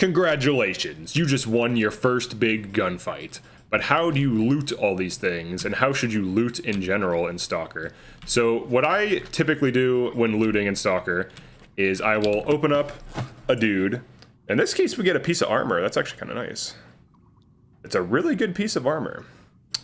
Congratulations, you just won your first big gunfight. But how do you loot all these things, and how should you loot in general in Stalker? So what I typically do when looting in Stalker is I will open up a dude. In this case, we get a piece of armor. That's actually kind of nice. It's a really good piece of armor.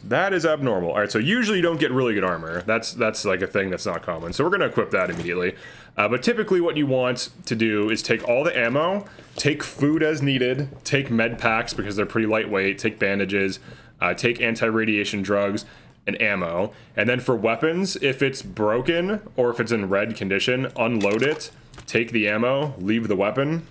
That is abnormal. All right, so usually you don't get really good armor. That's like a thing that's not common. So we're going to equip that immediately. But typically what you want to do is take all the ammo, take food as needed, take med packs because they're pretty lightweight, take bandages, take anti-radiation drugs, and ammo. And then for weapons, if it's broken or if it's in red condition, unload it, take the ammo, leave the weapon.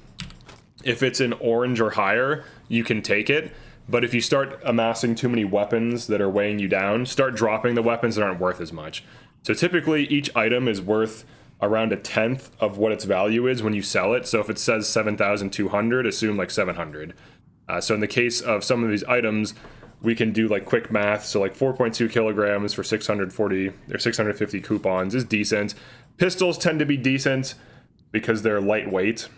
If it's in orange or higher, you can take it. But if you start amassing too many weapons that are weighing you down, start dropping the weapons that aren't worth as much. So typically each item is worth around 1/10 of what its value is when you sell it. So if it says 7,200, assume like 700. So in the case of some of these items, we can do like quick math. So like 4.2 kilograms for 640 or 650 coupons is decent. Pistols tend to be decent because they're lightweight.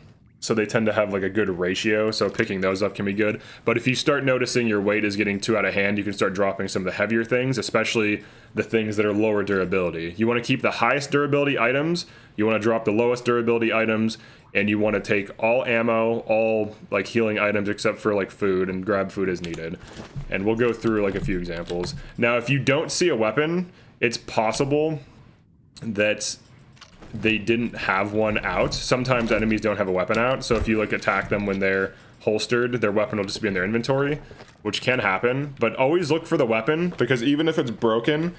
So they tend to have like a good ratio, so picking those up can be good. But if you start noticing your weight is getting too out of hand, you can start dropping some of the heavier things, especially the things that are lower durability. You want to keep the highest durability items, you want to drop the lowest durability items, and you want to take all ammo, all like healing items except for like food, and grab food as needed. And we'll go through like a few examples. Now, if you don't see a weapon, it's possible that they didn't have one out. Sometimes enemies don't have a weapon out, so if you like attack them when they're holstered, their weapon will just be in their inventory, which can happen. But always look for the weapon, because even if it's broken,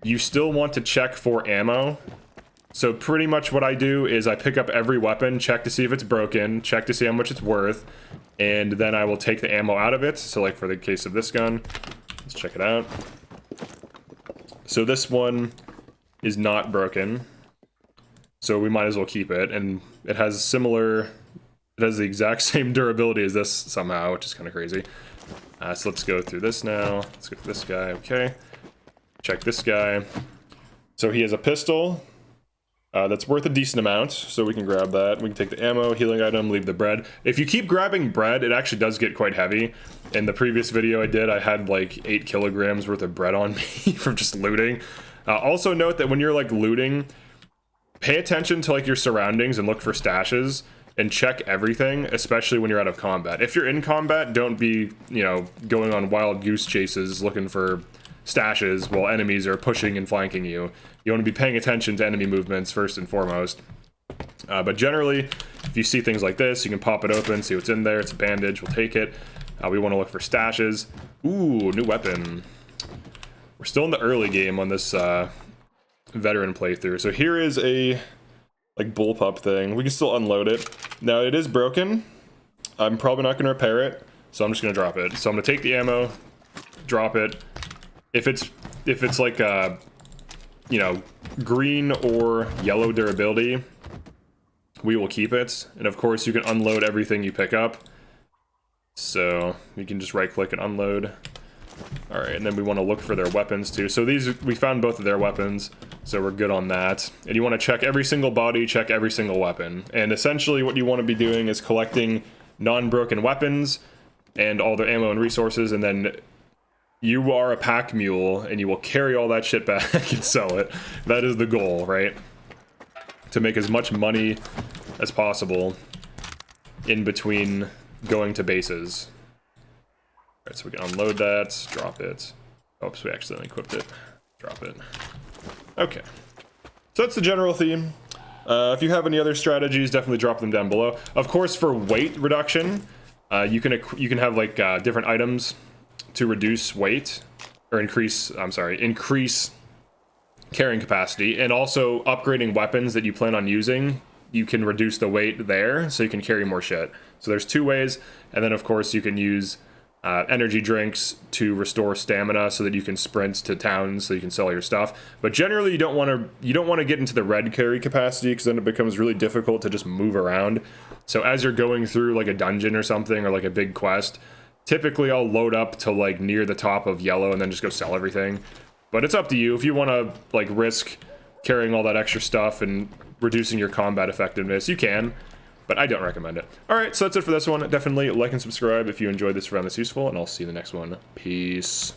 you still want to check for ammo. So pretty much what I do is I pick up every weapon, check to see if it's broken, check to see how much it's worth, and then I will take the ammo out of it. So like for the case of this gun, let's check it out. So this one is not broken, so we might as well keep it, and it has similar, it has the exact same durability as this somehow, which is kind of crazy. So let's go through this now. Let's go to this guy, okay. Check this guy. So he has a pistol that's worth a decent amount, so we can grab that. We can take the ammo, healing item, leave the bread. If you keep grabbing bread, it actually does get quite heavy. In the previous video I did, I had like 8 kilograms worth of bread on me from just looting. Also note that when you're like looting, pay attention to like your surroundings and look for stashes and check everything, especially when you're out of combat. If you're in combat, don't be, you know, going on wild goose chases looking for stashes while enemies are pushing and flanking you. You want to be paying attention to enemy movements first and foremost. But generally, if you see things like this, you can pop it open, see what's in there. It's a bandage, we'll take it. We want to look for stashes. Ooh, new weapon. We're still in the early game on this veteran playthrough. So here is a like bullpup thing. We can still unload it. Now it is broken. I'm probably not going to repair it, so I'm just going to drop it. So I'm going to take the ammo, drop it. If it's like you know, green or yellow durability, we will keep it. And of course you can unload everything you pick up. So you can just right click and unload. All right, and then we want to look for their weapons too. So these, we found both of their weapons, so we're good on that. And you want to check every single body, check every single weapon. And essentially what you want to be doing is collecting non-broken weapons and all their ammo and resources, and then you are a pack mule and you will carry all that shit back and sell it. That is the goal, right? To make as much money as possible in between going to bases. Alright, so we can unload that, drop it. Oops, we accidentally equipped it. Drop it. Okay. So that's the general theme. If you have any other strategies, definitely drop them down below. Of course, for weight reduction, you can have like different items to reduce weight, or increase carrying capacity, and also upgrading weapons that you plan on using. You can reduce the weight there, so you can carry more shit. So there's 2 ways, and then of course you can use energy drinks to restore stamina so that you can sprint to towns so you can sell your stuff. But generally you don't want to get into the red carry capacity, because then it becomes really difficult to just move around. So as you're going through like a dungeon or something, or like a big quest, typically I'll load up to like near the top of yellow and then just go sell everything. But it's up to you. If you want to like risk carrying all that extra stuff and reducing your combat effectiveness, you can. but I don't recommend it. All right, so that's it for this one. Definitely like and subscribe if you enjoyed this or found this useful, and I'll see you in the next one. Peace.